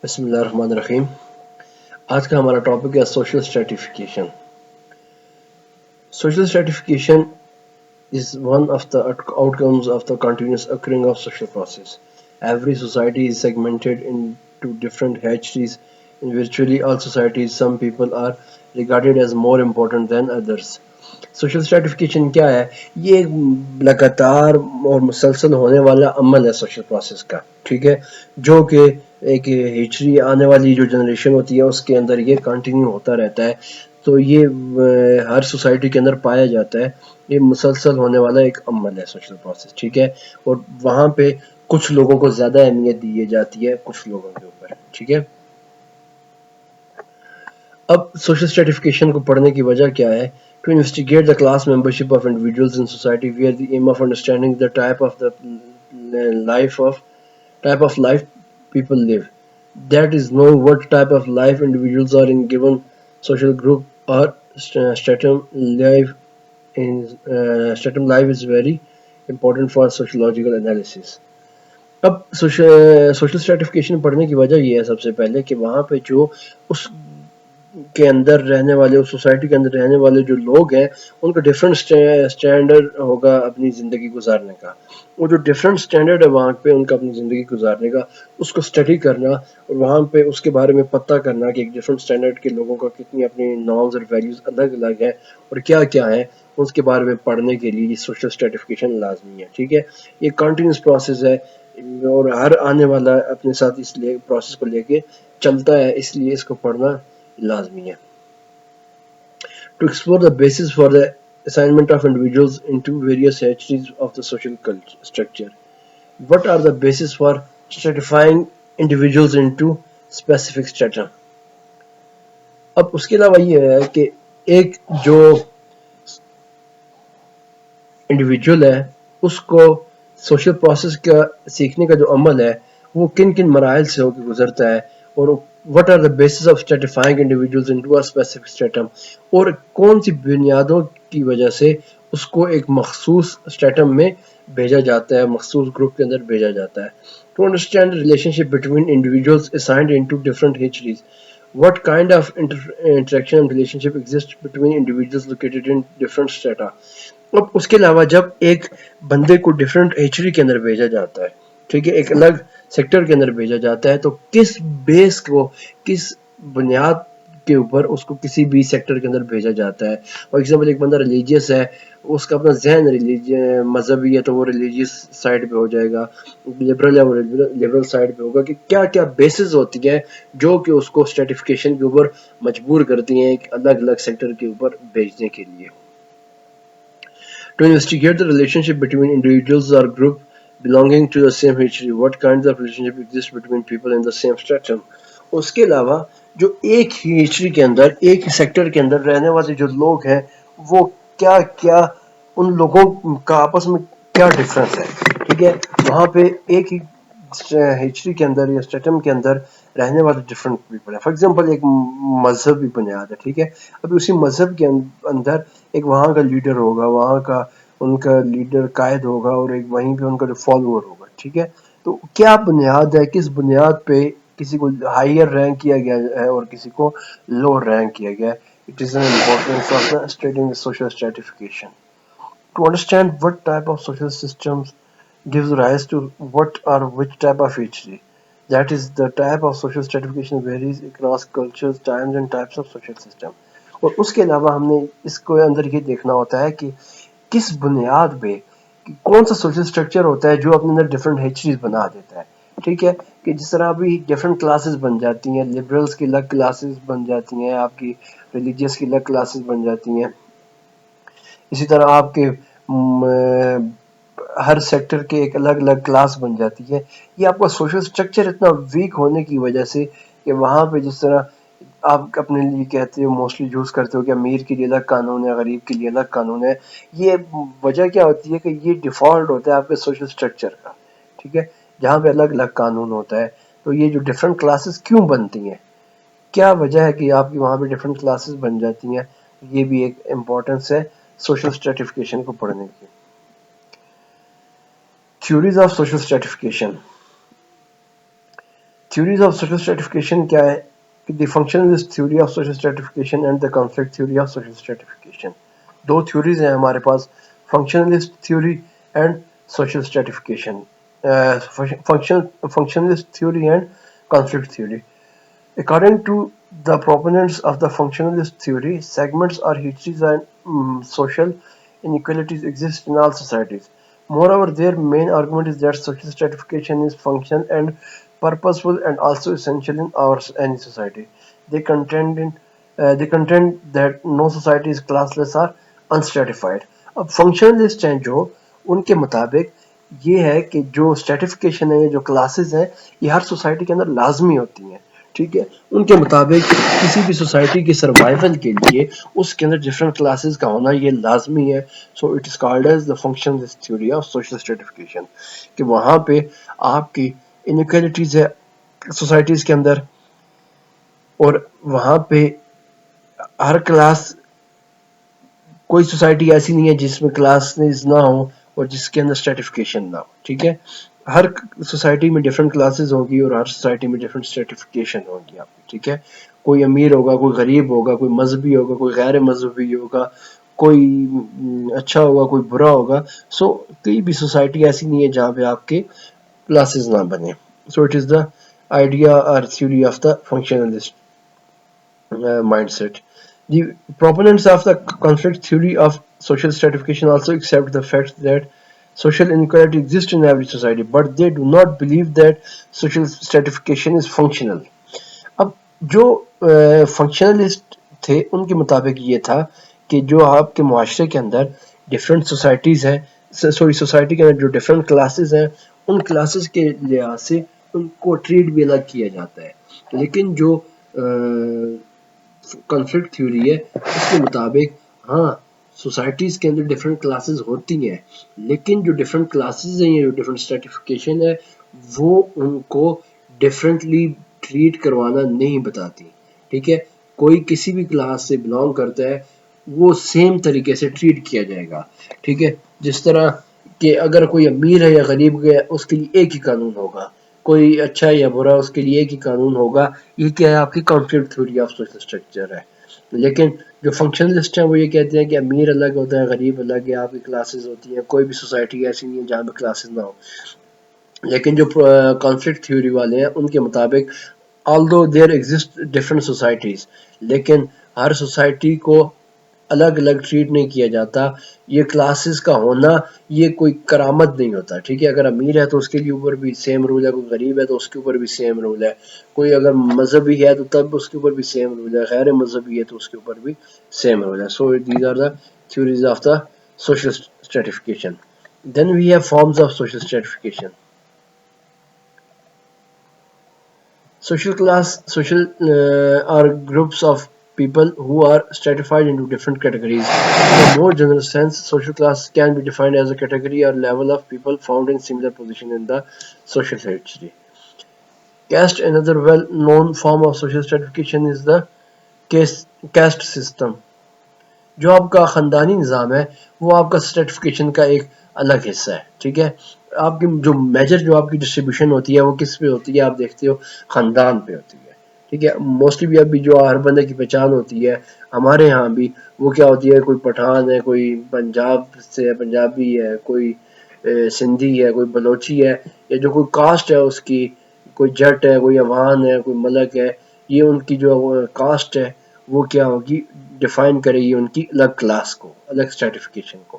بسم اللہ الرحمن الرحیم. آج کا ہمارا ٹاپک ہے social stratification. Social stratification is one of the outcomes of the continuous occurring of social process. Every society is segmented into different hatcheries. In virtually all societies, some people are regarded as more important than others. Social stratification کیا ہے؟ یہ ایک لگاتار اور مسلسل ہونے والا عمل ہے سوشل پروسیس کا، ٹھیک ہے، جو کہ ایک ہچری آنے والی جو جنریشن ہوتی ہے اس کے اندر یہ کنٹینیو ہوتا رہتا ہے. تو یہ ہر سوسائٹی کے اندر پایا جاتا ہے. یہ مسلسل ہونے والا ایک عمل ہے سوشل پروسیس، ٹھیک ہے، اور وہاں پہ کچھ لوگوں کو زیادہ اہمیت دی جاتی ہے کچھ لوگوں کے اوپر، ٹھیک ہے. اب سوشل اسٹریٹیفکیشن کو پڑھنے کی وجہ کیا ہے؟ To investigate the class membership of individuals in society, where the aim of understanding the type of life people live. That is, know what type of life individuals are in given social group or stratum. Stratum life is very important for sociological analysis. اب social اسٹریٹیفکیشن پڑھنے کی وجہ یہ ہے سب سے پہلے کہ وہاں پہ جو اس کے اندر رہنے والے، اس سوسائٹی کے اندر رہنے والے جو لوگ ہیں ان کا ڈفرینٹ اسٹینڈرڈ ہوگا اپنی زندگی گزارنے کا. وہ جو ڈفرینٹ اسٹینڈرڈ ہے وہاں پہ ان کا اپنی زندگی گزارنے کا، اس کو اسٹڈی کرنا اور وہاں پہ اس کے بارے میں پتہ کرنا کہ ایک ڈفرینٹ اسٹینڈرڈ کے لوگوں کا کتنی اپنی نارمز اور ویلیوز الگ الگ ہیں اور کیا کیا ہیں، اس کے بارے میں پڑھنے کے لیے یہ سوشل اسٹریٹیفکیشن لازمی ہے، ٹھیک ہے. یہ کنٹینیوس پروسیس ہے اور ہر آنے والا اپنے ساتھ اس لیے پروسیس کو لے کے چلتا ہے، اس لیے اس کو پڑھنا لازمی ہے. To explore the basis for the assignment of individuals into various hatcheries of the social structure. What are the basis for stratifying individuals into specific strata? اب اس کے علاوہ یہ ہے کہ ایک جو انڈیویجول ہے اس کو سوشل پروسیس کا سیکھنے کا جو عمل ہے وہ کن کن مراحل سے ہو کے گزرتا ہے، اور what are the basis of stratifying individuals into a specific stratum، اور کون سی بنیادوں کی وجہ سے اس کو ایک مخصوص اسٹیٹم میں بھیجا جاتا ہے، مخصوص گروپ کے اندر بھیجا جاتا ہے. To understand the relationship between individuals assigned into different hatcheries, what kind of interaction and relationship exists between individuals located in different strata. اب اس کے علاوہ جب ایک بندے کو ڈفرینٹ ہیچری کے اندر بھیجا جاتا ہے، ٹھیک ہے، ایک الگ سیکٹر کے اندر بھیجا جاتا ہے، تو کس بیس کو، کس بنیاد کے اوپر اس کو کسی بھی سیکٹر کے اندر بھیجا جاتا ہے. فار ایگزامپل ایک بندہ ریلیجیس ہے، اس کا اپنا ذہن مذہبی ہے تو وہ ریلیجیس سائڈ پہ ہو جائے گا، لبرل ہے وہ لبرل سائڈ پہ ہوگا. کہ کیا کیا بیسز ہوتی ہیں جو کہ اس کو اسٹریٹیفکیشن کے اوپر مجبور کرتی ہیں ایک الگ الگ سیکٹر کے اوپر بھیجنے کے لیے. To investigate the relationship between individuals or groups belonging to the same hatchery, what kinds of relationship exist between people in the same stratum. اس کے علاوہ جو ایک ہی ہیچری کے اندر، ایک ہی سیکٹر کے اندر رہنے والے جو لوگ ہیں وہ کیا کیا، ان لوگوں کا آپس میں کیا ڈفرنس ہے، ٹھیک ہے. وہاں پہ ایک ہی ہیچری کے اندر یا اسٹیٹم کے اندر رہنے والے ڈفرینٹ پیپل ہیں. فار ایگزامپل ایک مذہبی بنیاد ہے، ٹھیک ہے. ابھی اسی مذہب کے اندر ایک وہاں کا لیڈر ہوگا، وہاں کا ان کا لیڈر قائد ہوگا، اور ایک وہیں پہ ان کا جو فالوور ہوگا، ٹھیک ہے. تو کیا بنیاد ہے، کس بنیاد پہ کسی کو ہائر رینک کیا گیا ہے اور کسی کو لوور رینک کیا گیا ہے. It is an importance of the studying the social stratification. To understand what type of social systems gives rise to what or which type of hatchery. That is, the type of social stratification varies across cultures, times and types of social system. اور اس کے علاوہ ہم نے اس کو اندر یہ دیکھنا ہوتا ہے کہ کس بنیاد پہ کون سا سوشل اسٹرکچر ہوتا ہے جو اپنے اندر ڈفرینٹ ہیچریز بنا دیتا ہے، ٹھیک ہے. کہ جس طرح ابھی ڈفرینٹ کلاسز بن جاتی ہیں، لبرلس کی الگ کلاسز بن جاتی ہیں، آپ کی ریلیجیس کی الگ کلاسز بن جاتی ہیں، اسی طرح آپ کے ہر سیکٹر کے ایک الگ الگ کلاس بن جاتی ہے. یہ آپ کا سوشل اسٹرکچر اتنا ویک ہونے کی وجہ سے کہ وہاں پہ جس طرح آپ اپنے لیے کہتے ہو، موسٹلی یوز کرتے ہو کہ امیر کے لیے الگ قانون ہے، غریب کے لیے الگ قانون ہے. یہ وجہ کیا ہوتی ہے کہ یہ ڈیفالٹ ہوتا ہے آپ کے سوشل اسٹرکچر کا، ٹھیک ہے، جہاں پہ الگ الگ قانون ہوتا ہے. تو یہ جو ڈفرینٹ کلاسز کیوں بنتی ہیں، کیا وجہ ہے کہ آپ کی وہاں پہ ڈفرینٹ کلاسز بن جاتی ہیں، یہ بھی ایک امپورٹنس ہے سوشل اسٹریٹیفکیشن کو پڑھنے کی. Theories of social stratification. theories of social stratification کیا ہے؟ the functionalist theory of social stratification and the conflict theory of social stratification. Do theories ہیں ہمارے پاس، functionalist theory and social stratification. Functionalist theory and conflict theory. According to the proponents of the functionalist theory, segments or histories and social inequalities exist in all societies. Moreover, their main argument is that social stratification is functional and purposeful and also essential in any society. They contend that no society is classless or unstratified. اب functionalist ہیں جو، ان کے مطابق یہ ہے کہ جو اسٹریٹیفیکیشن ہے، جو کلاسز ہیں، یہ ہر سوسائٹی کے اندر لازمی ہوتی ہیں. ٹھیک ہے، ان کے مطابق کسی بھی سوسائٹی کے سروائیول کے لیے اس کے اندر ڈفرینٹ کلاسز کا ہونا یہ لازمی ہے. So it is called as the functionalist theory of social stratification, کہ وہاں پہ آپ کی انیکویلٹیز ہے سوسائٹیز کے اندر، اور وہاں پہ ہر کلاس، کوئی سوسائٹی ایسی نہیں ہے جس میں کلاسز نہ ہو اور جس کے اندر اسٹریٹیفیکیشن نہ ہو. ٹھیک ہے، ہر سوسائٹی میں ڈفرینٹ کلاسز ہوگی اور ہر سوسائٹی میں ڈفرینٹ اسٹریٹیفیکیشن ہوگی آپ کی. ٹھیک ہے، کوئی امیر ہوگا، کوئی غریب ہوگا، کوئی مذہبی ہوگا، کوئی غیر مذہبی ہوگا، کوئی اچھا ہوگا، کوئی برا ہوگا. سو کوئی بھی سوسائٹی ایسی نہیں ہے جہاں پہ آپ کے کلاسز نہ بنے. سو it is the idea or theory of the functionalist mindset. The proponents of the conflict theory of social stratification also accept the fact that social inequality exists in every society, but they do not believe that social stratification is functional. اب جو functionalist تھے ان کے مطابق یہ تھا کہ جو آپ کے معاشرے کے اندر ڈفرینٹ سوسائٹیز ہیں، سوسائٹی کے اندر جو ڈفرینٹ کلاسز ہیں، ان کلاسز کے لحاظ سے ان کو ٹریٹ بھی الگ کیا جاتا ہے. لیکن جو کنفلکٹ تھیوری ہے اس کے مطابق ہاں سوسائٹیز کے اندر ڈفرینٹ کلاسز ہوتی ہیں، لیکن جو ڈفرینٹ کلاسز ہیں یا جو ڈفرینٹ اسٹریٹیفیکیشن ہے وہ ان کو ڈفرینٹلی ٹریٹ کروانا نہیں بتاتی. ٹھیک ہے، کوئی کسی بھی کلاس سے بلانگ کرتا ہے وہ سیم طریقے سے ٹریٹ کیا جائے گا. ٹھیک ہے، جس طرح کہ اگر کوئی امیر ہے یا غریب ہے اس کے لیے ایک ہی قانون ہوگا، کوئی اچھا یا برا اس کے لیے ایک ہی قانون ہوگا. یہ کیا ہے؟ آپ کی conflict theory of social structure ہے. لیکن جو فنکشنلسٹ ہیں وہ یہ کہتے ہیں کہ امیر الگ ہوتا ہے، غریب الگ ہے، آپ کی کلاسز ہوتی ہیں، کوئی بھی سوسائٹی ایسی نہیں ہے جہاں پہ کلاسز نہ ہو. لیکن جو کانفلکٹ تھیوری والے ہیں ان کے مطابق although there exist different societies، لیکن ہر سوسائٹی کو الگ الگ ٹریٹ نہیں کیا جاتا. یہ کلاسز کا ہونا یہ کوئی کرامت نہیں ہوتا. ٹھیک ہے، اگر امیر ہے تو اس کے لیے اوپر بھی سیم رول ہے، کوئی غریب ہے تو اس کے اوپر بھی سیم رول ہے، کوئی اگر مذہبی ہے تو تب اس کے اوپر بھی سیم رول ہے، غیر مذہبی ہے تو اس کے اوپر بھی سیم رول ہے. So these are the theories of the social stratification. Then we have forms of social stratification. Social are groups of people who are stratified into different categories. In a more general sense, social class can be defined as a category or level of people found in similar position in the social hierarchy. Caste, another well-known form of social stratification, is the caste system. جو آپ کا خاندانی نظام ہے وہ آپ کا اسٹریٹیفیکیشن کا ایک الگ حصہ ہے. ٹھیک ہے، آپ کی جو میجر جو آپ کی ڈسٹریبیوشن ہوتی ہے وہ کس پہ ہوتی ہے؟ آپ دیکھتے ہو خاندان پہ ہوتی ہے. ٹھیک ہے، موسٹلی بھی ابھی جو ہر بندے کی پہچان ہوتی ہے ہمارے ہاں بھی وہ کیا ہوتی ہے؟ کوئی پٹھان ہے، کوئی پنجاب سے ہے، پنجابی ہے، کوئی سندھی ہے، کوئی بلوچی ہے، یا جو کوئی کاسٹ ہے اس کی، کوئی جٹ ہے، کوئی عوان ہے، کوئی ملک ہے. یہ ان کی جو کاسٹ ہے وہ کیا ہوگی؟ ڈیفائن کرے گی ان کی الگ کلاس کو، الگ اسٹریٹیفیکیشن کو.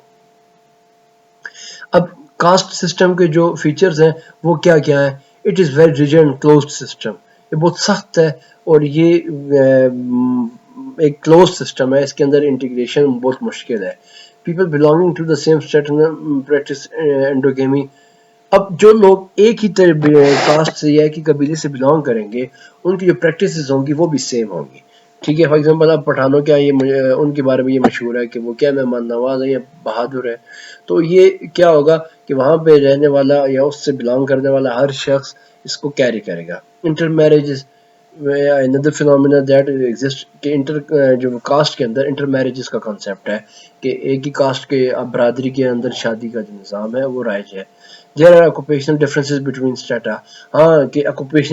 اب کاسٹ سسٹم کے جو فیچرز ہیں وہ کیا کیا ہے؟ It is very rigid and closed system. یہ بہت سخت ہے اور یہ ایک کلوز سسٹم ہے، اس کے اندر انٹیگریشن بہت مشکل ہے. People belonging to the same stratum practice endogamy. اب جو لوگ ایک ہی کاسٹ سے یا ایک ہی قبیلے سے بلانگ کریں گے ان کی جو پریکٹسز ہوں گی وہ بھی سیم ہوں گی. ٹھیک ہے، فار ایگزامپل اب پٹھانوں کیا یہ ان کے بارے میں یہ مشہور ہے کہ وہ کیا مہمان نواز ہے یا بہادر ہے. تو یہ کیا ہوگا کہ وہاں پہ رہنے والا یا اس سے بلانگ کرنے والا ہر شخص اس کو کیری کرے گا. Intermarriages another phenomena that exist کہ جو کاسٹ کے اندر انٹر میرجز کا کنسیپٹ ہے کہ ایک ہی کاسٹ کے برادری کے اندر شادی کا جو نظام ہے وہ رائج ہے. There are occupational differences between strata. ہاں کہ occupational